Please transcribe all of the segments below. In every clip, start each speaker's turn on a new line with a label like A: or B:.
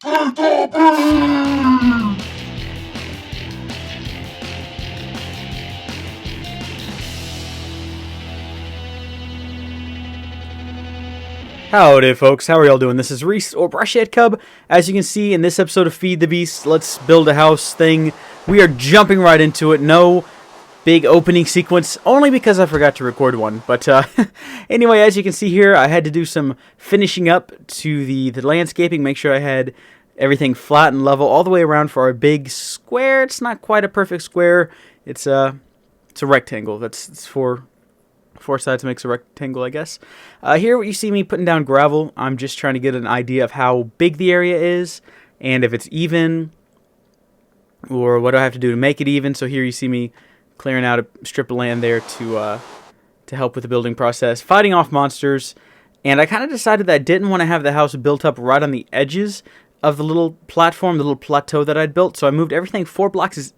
A: Howdy folks, how are y'all doing? This is Reese, or Brushhead Cub. As you can see in this episode of Feed the Beast, let's build a house thing. We are jumping right into it. No big opening sequence, only because I forgot to record one. But anyway, as you can see here, I had to do some finishing up to the landscaping, make sure I had everything flat and level all the way around for our big square. It's not quite a perfect square. It's a rectangle. It's four sides makes a rectangle, I guess. Here you see me putting down gravel. I'm just trying to get an idea of how big the area is and if it's even, or what do I have to do to make it even. So here you see me clearing out a strip of land there to help with the building process, fighting off monsters. And I kind of decided that I didn't want to have the house built up right on the edges of the little platform, the little plateau that I'd built. So I moved everything 4 blocks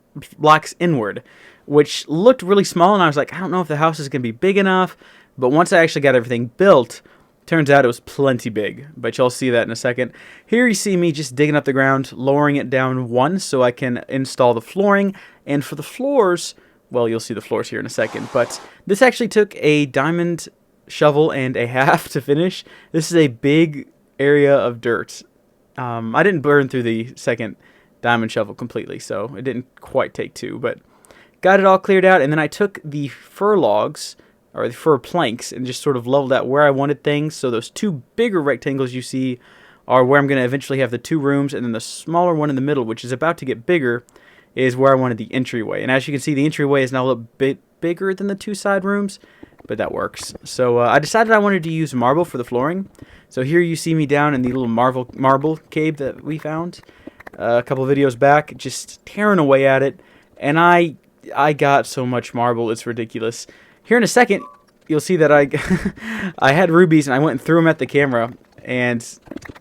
A: inward, which looked really small, and I was like, I don't know if the house is going to be big enough. But once I actually got everything built, turns out it was plenty big. But you'll see that in a second. Here you see me just digging up the ground, lowering it down 1 so I can install the flooring. And for the floors, well, you'll see the floors here in a second. But this actually took a diamond shovel and a half to finish. This is a big area of dirt. I didn't burn through the second diamond shovel completely, so it didn't quite take 2, but got it all cleared out. And then I took the fir logs, or the fir planks, and just sort of leveled out where I wanted things. So those 2 bigger rectangles you see are where I'm going to eventually have the 2 rooms, and then the smaller one in the middle, which is about to get bigger, is where I wanted the entryway. And as you can see, the entryway is now a little bit bigger than the 2 side rooms, but that works. So I decided I wanted to use marble for the flooring. So here you see me down in the little marble cave that we found a couple videos back, just tearing away at it. And I got so much marble, it's ridiculous. Here in a second, you'll see that I had rubies, and I went and threw them at the camera, and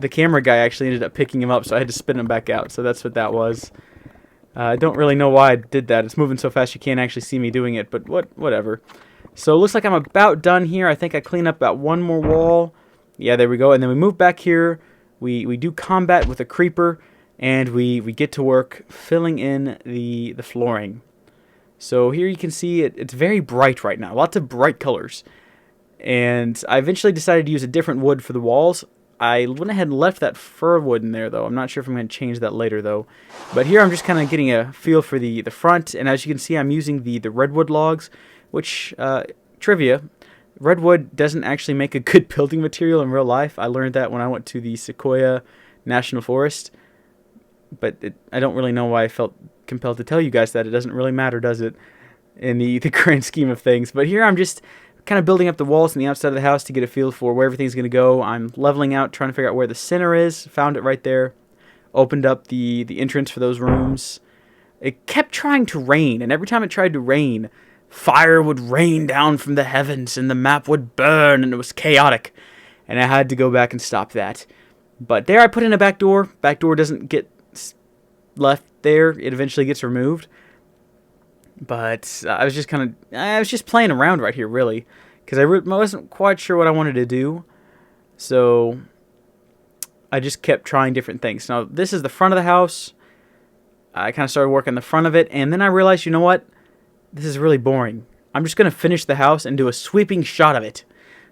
A: the camera guy actually ended up picking them up, so I had to spin them back out. So that's what that was. I don't really know why I did that. It's moving so fast you can't actually see me doing it, but whatever. So it looks like I'm about done here. I think I clean up about 1 more wall. Yeah, there we go. And then we move back here. We do combat with a creeper, and we get to work filling in the flooring. So here you can see it's very bright right now. Lots of bright colors. And I eventually decided to use a different wood for the walls. I went ahead and left that fir wood in there, though. I'm not sure if I'm going to change that later, though. But here I'm just kind of getting a feel for the front. And as you can see, I'm using the redwood logs, which, trivia, redwood doesn't actually make a good building material in real life. I learned that when I went to the Sequoia National Forest. But I don't really know why I felt compelled to tell you guys that. It doesn't really matter, does it, in the grand scheme of things. But here I'm just kind of building up the walls and the outside of the house to get a feel for where everything's going to go. I'm leveling out, trying to figure out where the center is. Found it right there. Opened up the entrance for those rooms. It kept trying to rain, and every time it tried to rain, fire would rain down from the heavens, and the map would burn, and it was chaotic. And I had to go back and stop that. But there I put in a back door. Back door doesn't get left there. It eventually gets removed. But I was just playing around right here, really, because I wasn't quite sure what I wanted to do. So I just kept trying different things. Now, this is the front of the house. I kind of started working the front of it, and then I realized, you know what? This is really boring. I'm just going to finish the house and do a sweeping shot of it.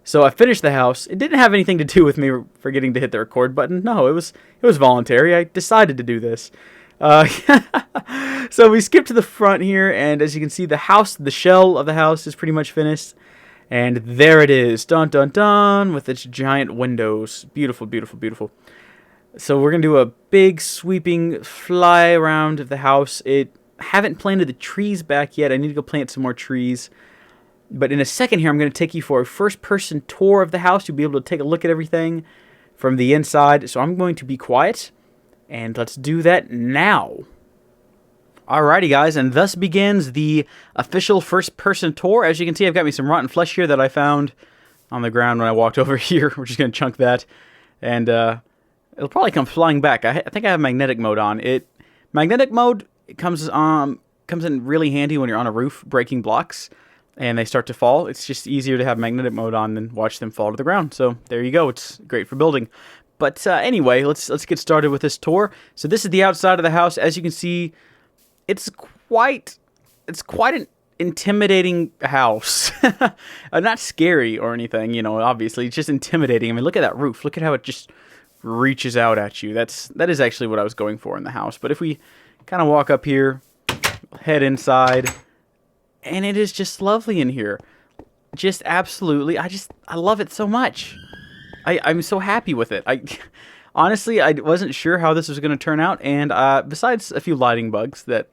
A: So I finished the house. It didn't have anything to do with me forgetting to hit the record button. No, it was voluntary. I decided to do this. So we skip to the front here, and as you can see, the shell of the house is pretty much finished. And there it is, dun dun dun, with its giant windows. Beautiful, beautiful, beautiful. So we're going to do a big sweeping fly around of the house. Haven't planted the trees back yet. I need to go plant some more trees. But in a second here, I'm going to take you for a first-person tour of the house. You'll be able to take a look at everything from the inside. So I'm going to be quiet, and let's do that now. Alrighty, guys, and thus begins the official first-person tour. As you can see, I've got me some rotten flesh here that I found on the ground when I walked over here. We're just going to chunk that, and it'll probably come flying back. I think I have magnetic mode on. Magnetic mode comes in really handy when you're on a roof breaking blocks, and they start to fall. It's just easier to have magnetic mode on than watch them fall to the ground. So there you go. It's great for building. But anyway, let's get started with this tour. So this is the outside of the house. As you can see, it's quite an intimidating house. Not scary or anything, you know, obviously. It's just intimidating. I mean, look at that roof. Look at how it just reaches out at you. That is actually what I was going for in the house. But if we kind of walk up here, head inside, and it is just lovely in here. Just absolutely, I love it so much. I'm so happy with it. Honestly, I wasn't sure how this was going to turn out, and besides a few lighting bugs that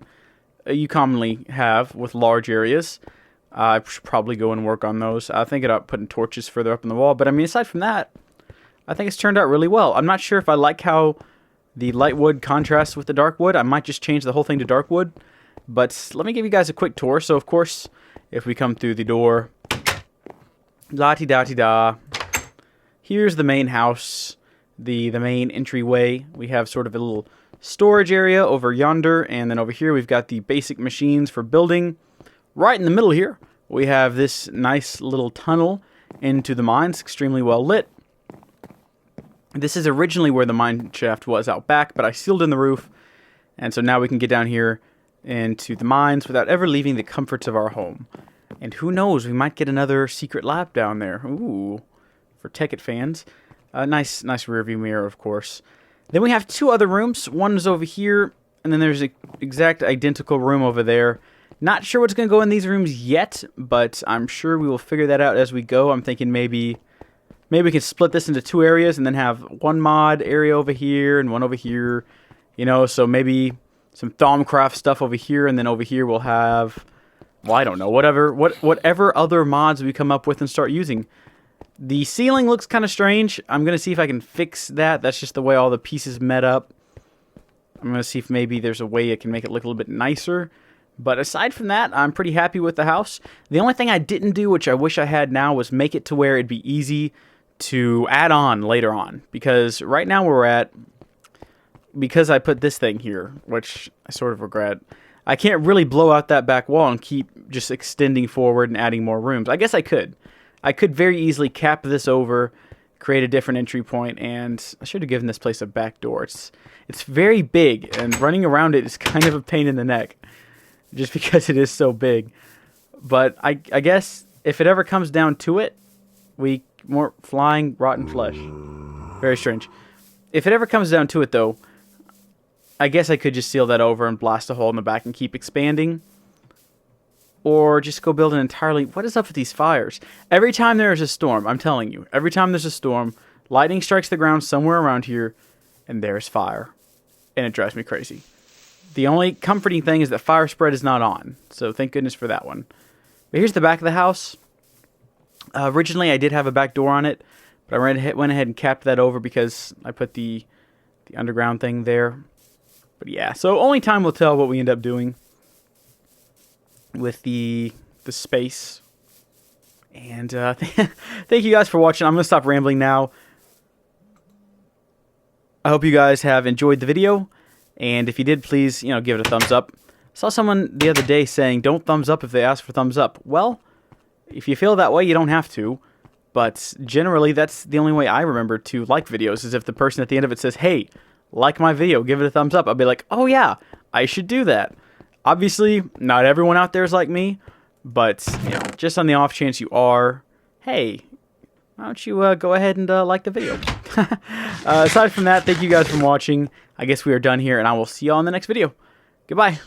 A: you commonly have with large areas, I should probably go and work on those. I think about putting torches further up in the wall, but I mean, aside from that, I think it's turned out really well. I'm not sure if I like how the light wood contrasts with the dark wood. I might just change the whole thing to dark wood, but let me give you guys a quick tour. So, of course, if we come through the door, la-ti-da-ti-da, here's the main house, the main entryway. We have sort of a little storage area over yonder, and then over here we've got the basic machines for building. Right in the middle here, we have this nice little tunnel into the mines, extremely well lit. This is originally where the mine shaft was out back, but I sealed in the roof, and so now we can get down here into the mines without ever leaving the comforts of our home. And who knows, we might get another secret lab down there. Ooh, for Tekkit fans. Nice rear view mirror, of course. Then we have two other rooms. One is over here, and then there's an exact identical room over there. Not sure what's going to go in these rooms yet, but I'm sure we will figure that out as we go. I'm thinking maybe we can split this into two areas and then have one mod area over here and one over here. You know, so maybe some Thaumcraft stuff over here, and then over here we'll have, well, I don't know, whatever other mods we come up with and start using. The ceiling looks kind of strange. I'm going to see if I can fix that. That's just the way all the pieces met up. I'm going to see if maybe there's a way I can make it look a little bit nicer. But aside from that, I'm pretty happy with the house. The only thing I didn't do, which I wish I had now, was make it to where it'd be easy to add on later on. Because right now where we're at, because I put this thing here, which I sort of regret, I can't really blow out that back wall and keep just extending forward and adding more rooms. I guess I could. I could very easily cap this over, create a different entry point, and I should have given this place a back door. It's very big, and running around it is kind of a pain in the neck, just because it is so big. But I guess if it ever comes down to it, more flying rotten flesh. Very strange. If it ever comes down to it, though, I guess I could just seal that over and blast a hole in the back and keep expanding. Or just go build an entirely... What is up with these fires? Every time there is a storm, I'm telling you, every time there's a storm, lightning strikes the ground somewhere around here, and there's fire. And it drives me crazy. The only comforting thing is that fire spread is not on. So thank goodness for that one. But here's the back of the house. Originally, I did have a back door on it, but I went ahead and capped that over because I put the underground thing there. But yeah, so only time will tell what we end up doing with the space. And thank you guys for watching. I'm going to stop rambling now. I hope you guys have enjoyed the video. And if you did, please, give it a thumbs up. I saw someone the other day saying, don't thumbs up if they ask for thumbs up. Well, if you feel that way, you don't have to. But generally, that's the only way I remember to like videos, is if the person at the end of it says, hey, like my video, give it a thumbs up. I'll be like, oh yeah, I should do that. Obviously, not everyone out there is like me, but just on the off chance you are, hey, why don't you go ahead and like the video? Aside from that, thank you guys for watching. I guess we are done here, and I will see you all in the next video. Goodbye.